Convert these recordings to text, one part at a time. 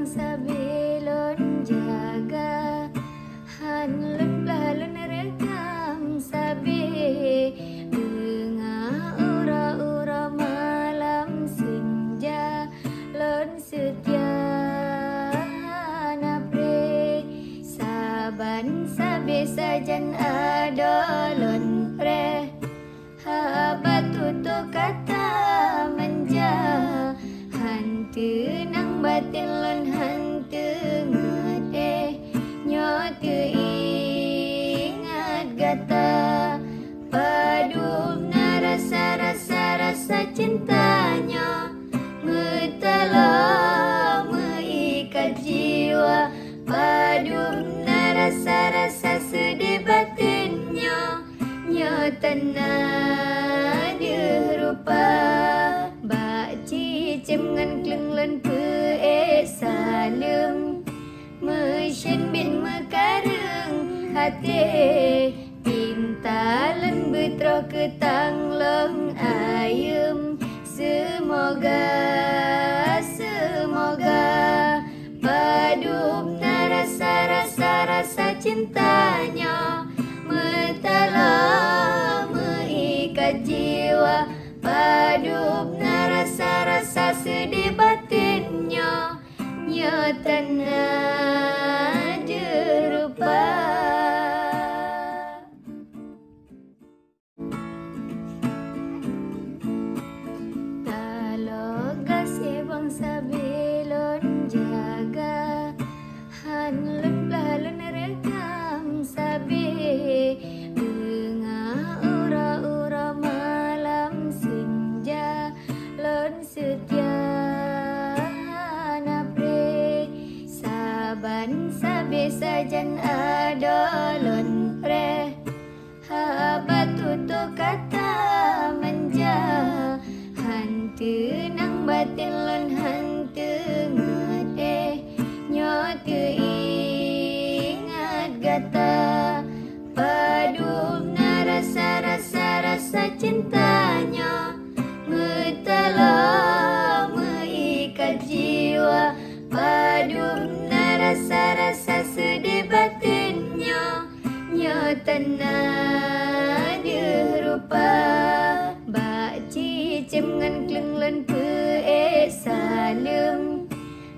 bangsa belon jaga hanlun lalun rekam sabe dengar ura-ura malam senja lon setia napre saban sabe sajan ada lon pre habatutu kata manja hantu nang batin lon hantu ngede nyotu ingat gata padum na rasa cintanya metala meikat jiwa padum na rasa sedih batinnya nyatana dirupa bak cicem ngan kleng len pe salem mesin bin mekareng hati pintalan betro ketang long ayem semoga padum na rasa cintanya metala meikat jiwa padum na rasa sedih batinnya nyatana dirupa taloga si bangsa belon jaga hanlun lalun rekam sabe dengar ura-ura malam senja lon setia napre saban sabe sajan ada lon pre habatutu kata manja hantu nang batin lon hantu ngede nyotu ingat gata padum na rasa cintanya metala meikat jiwa padum na rasa sedih batinnya nyatana dirupa bak cicem ngan kleng len pe salem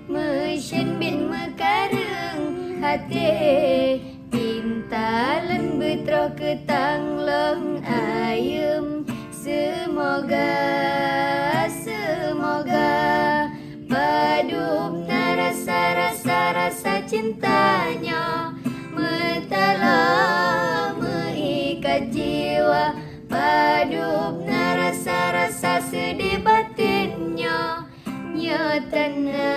mesin bin mekareng hati pintalan betro ketang long ayem semoga padum na rasa cintanya metala meikat jiwa padum na rasa sedih batinnya nyatana